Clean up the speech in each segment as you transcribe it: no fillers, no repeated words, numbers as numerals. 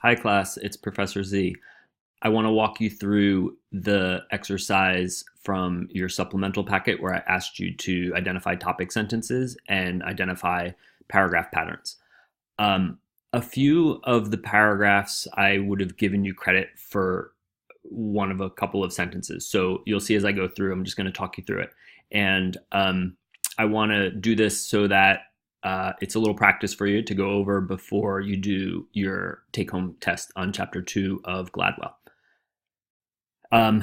Hi class, it's Professor Z. I want to walk you through the exercise from your supplemental packet where I asked you to identify topic sentences and identify paragraph patterns. Um, a few of the paragraphs I would have given you credit for one of a couple of sentences. So you'll see as I go through, I'm just going to talk you through it. And I want to do this so that it's a little practice for you to go over before you do your take-home test on Chapter 2 of Gladwell.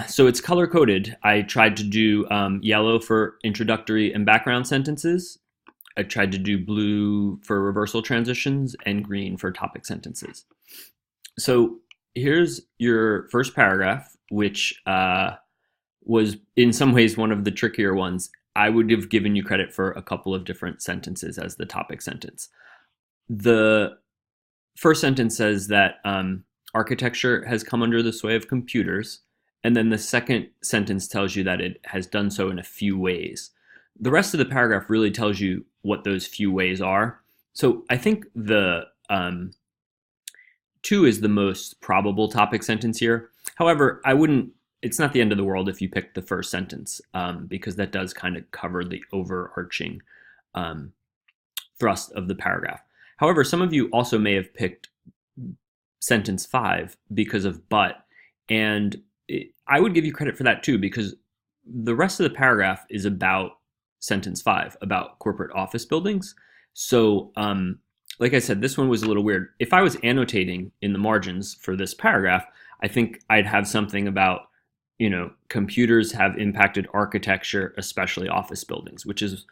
So it's color-coded. I tried to do yellow for introductory and background sentences. I tried to do blue for reversal transitions and green for topic sentences. So here's your first paragraph, which was in some ways one of the trickier ones. I would have given you credit for a couple of different sentences as the topic sentence. The first sentence says that architecture has come under the sway of computers. And then the second sentence tells you that it has done so in a few ways. The rest of the paragraph really tells you what those few ways are. So I think the 2 is the most probable topic sentence here. However, it's not the end of the world if you pick the first sentence, because that does kind of cover the overarching thrust of the paragraph. However, some of you also may have picked sentence 5 because of but, and I would give you credit for that too, because the rest of the paragraph is about sentence 5, about corporate office buildings. So, like I said, this one was a little weird. If I was annotating in the margins for this paragraph, I think I'd have something about, computers have impacted architecture, especially office buildings, which is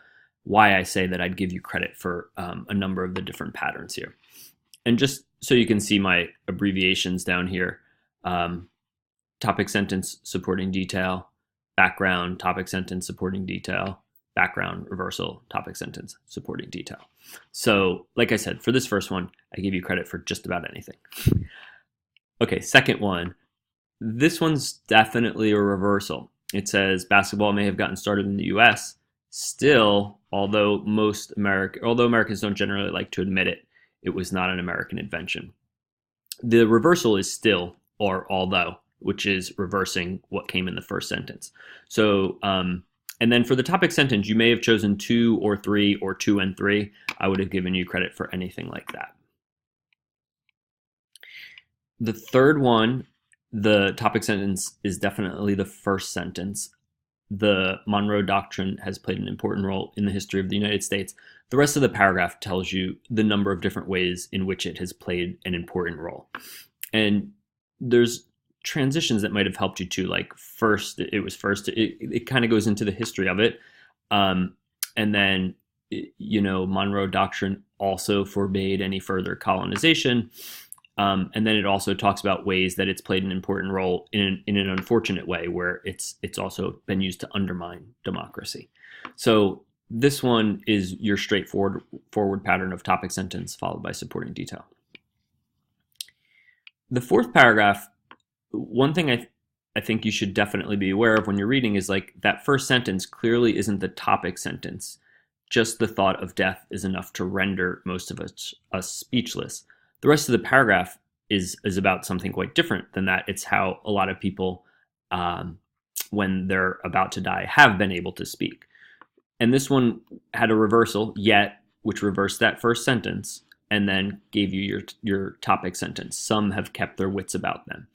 why I say that I'd give you credit for a number of the different patterns here. And just so you can see my abbreviations down here, topic sentence, supporting detail, background, topic sentence, supporting detail, background, reversal, topic sentence, supporting detail. So, like I said, for this first one, I give you credit for just about anything. Okay, second one. This one's definitely a reversal. It says basketball may have gotten started in the US. Still, although Americans don't generally like to admit it, it was not an American invention. The reversal is still or although, which is reversing what came in the first sentence. So, and then for the topic sentence, you may have chosen 2 or 3 or 2 and 3. I would have given you credit for anything like that. The third one, the topic sentence, is definitely the first sentence. The Monroe Doctrine has played an important role in the history of the United States. The rest of the paragraph tells you the number of different ways in which it has played an important role. And there's transitions that might have helped you too, like it kind of goes into the history of it, and then Monroe Doctrine also forbade any further colonization, and then it also talks about ways that it's played an important role in an unfortunate way where it's also been used to undermine democracy. So this one is your straightforward pattern of topic sentence followed by supporting detail. The fourth paragraph, one thing I think you should definitely be aware of when you're reading is like that first sentence clearly isn't the topic sentence. Just the thought of death is enough to render most of us speechless. The rest of the paragraph is about something quite different than that. It's how a lot of people, when they're about to die, have been able to speak. And this one had a reversal, yet, which reversed that first sentence and then gave you your topic sentence. Some have kept their wits about them.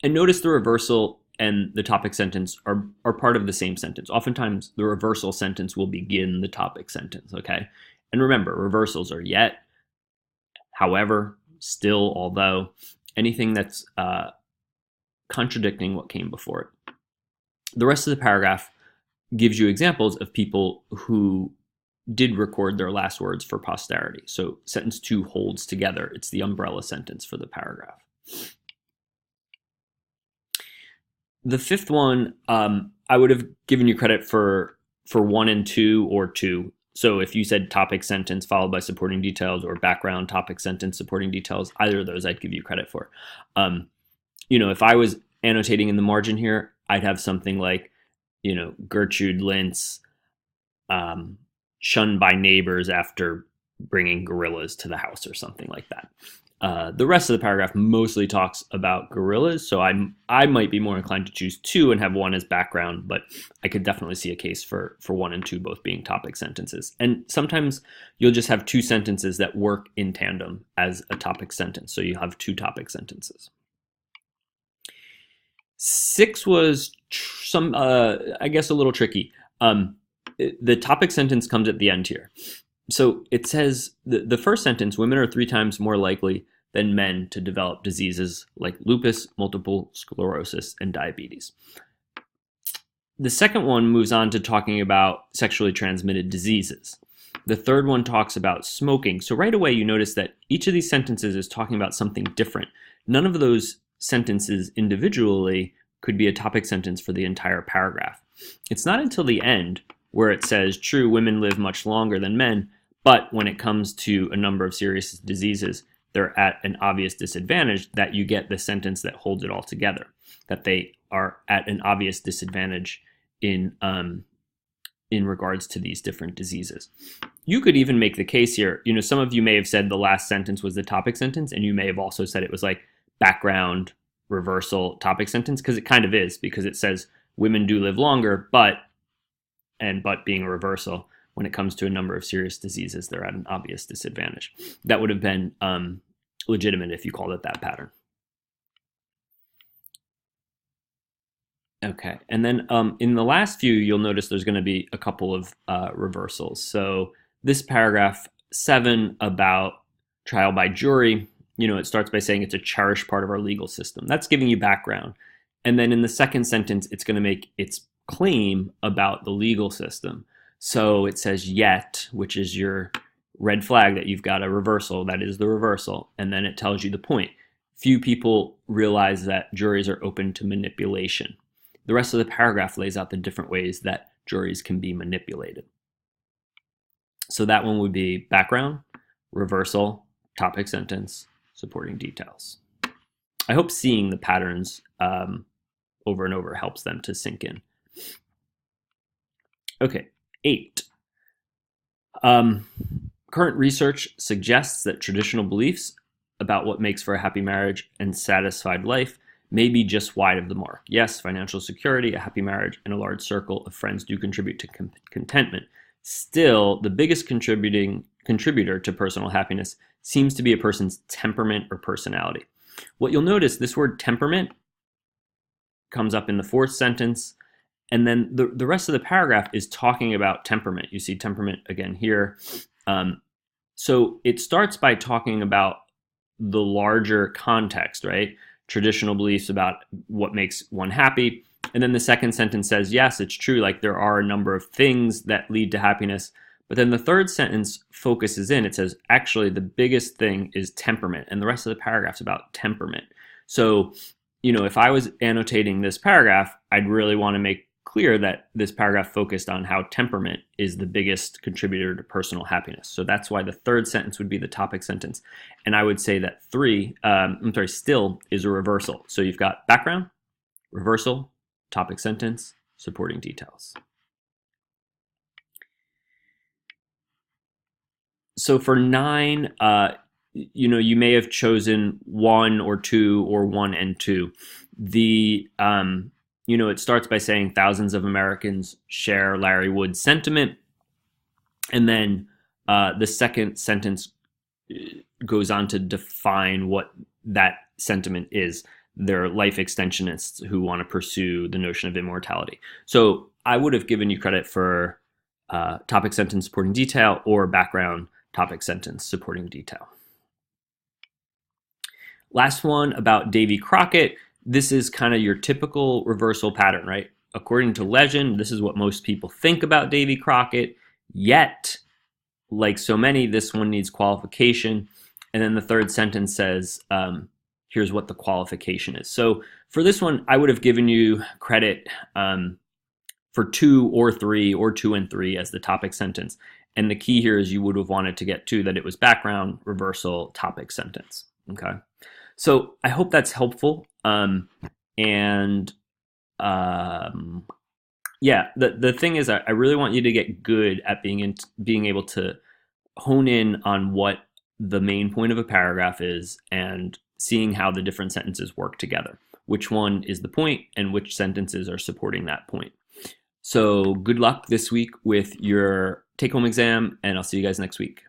And notice the reversal and the topic sentence are part of the same sentence. Oftentimes, the reversal sentence will begin the topic sentence, okay? And remember, reversals are yet, however, still, although, anything that's contradicting what came before it. The rest of the paragraph gives you examples of people who did record their last words for posterity. So sentence 2 holds together. It's the umbrella sentence for the paragraph. The fifth one, I would have given you credit for 1 and 2 or 2. So if you said topic sentence followed by supporting details or background topic sentence supporting details, either of those I'd give you credit for. If I was annotating in the margin here, I'd have something like, Gertrude Lintz shunned by neighbors after bringing gorillas to the house or something like that. The rest of the paragraph mostly talks about gorillas, so I might be more inclined to choose 2 and have 1 as background, but I could definitely see a case for 1 and 2 both being topic sentences. And sometimes you'll just have 2 sentences that work in tandem as a topic sentence, so you have 2 topic sentences. 6 was I guess a little tricky. The topic sentence comes at the end here. So it says the first sentence, women are 3 times more likely than men to develop diseases like lupus, multiple sclerosis, and diabetes. The second one moves on to talking about sexually transmitted diseases. The third one talks about smoking. So right away you notice that each of these sentences is talking about something different. None of those sentences individually could be a topic sentence for the entire paragraph. It's not until the end where it says, true, women live much longer than men, but when it comes to a number of serious diseases, they're at an obvious disadvantage, that you get the sentence that holds it all together, that they are at an obvious disadvantage in regards to these different diseases. You could even make the case here, some of you may have said the last sentence was the topic sentence, and you may have also said it was like background, reversal, topic sentence, because it kind of is, because it says women do live longer, but being a reversal, when it comes to a number of serious diseases, they're at an obvious disadvantage. That would have been legitimate if you called it that pattern. Okay, and then in the last few, you'll notice there's going to be a couple of reversals. So this paragraph 7 about trial by jury, it starts by saying it's a cherished part of our legal system. That's giving you background. And then in the second sentence, it's going to make its claim about the legal system. So it says yet, which is your red flag that you've got a reversal. That is the reversal. And then it tells you the point. Few people realize that juries are open to manipulation. The rest of the paragraph lays out the different ways that juries can be manipulated. So that one would be background, reversal, topic sentence, supporting details. I hope seeing the patterns over and over helps them to sink in. Okay, 8. Current research suggests that traditional beliefs about what makes for a happy marriage and satisfied life may be just wide of the mark. Yes, financial security, a happy marriage, and a large circle of friends do contribute to contentment. Still, the biggest contributor to personal happiness seems to be a person's temperament or personality. What you'll notice, this word temperament comes up in the 4th sentence, and then the rest of the paragraph is talking about temperament. You see temperament again here. So it starts by talking about the larger context, right? Traditional beliefs about what makes one happy. And then the second sentence says, yes, it's true, like there are a number of things that lead to happiness. But then the third sentence focuses in. It says, actually, the biggest thing is temperament. And the rest of the paragraph's about temperament. So, if I was annotating this paragraph, I'd really want to make clear that this paragraph focused on how temperament is the biggest contributor to personal happiness. So that's why the third sentence would be the topic sentence. And I would say that still is a reversal. So you've got background, reversal, topic sentence, supporting details. So for 9, you may have chosen 1 or 2 or 1 and 2. It starts by saying thousands of Americans share Larry Wood's sentiment. And then the second sentence goes on to define what that sentiment is. They're life extensionists who want to pursue the notion of immortality. So I would have given you credit for topic sentence supporting detail or background topic sentence supporting detail. Last one about Davy Crockett. This is kind of your typical reversal pattern, right? According to legend, this is what most people think about Davy Crockett. Yet, like so many, this one needs qualification. And then the third sentence says, here's what the qualification is. So for this one, I would have given you credit for 2 or 3 or 2 and 3 as the topic sentence. And the key here is you would have wanted to get to that it was background, reversal, topic sentence. Okay. So I hope that's helpful. The thing is, I really want you to get good at being able to hone in on what the main point of a paragraph is and seeing how the different sentences work together. Which one is the point and which sentences are supporting that point. So good luck this week with your take-home exam, and I'll see you guys next week.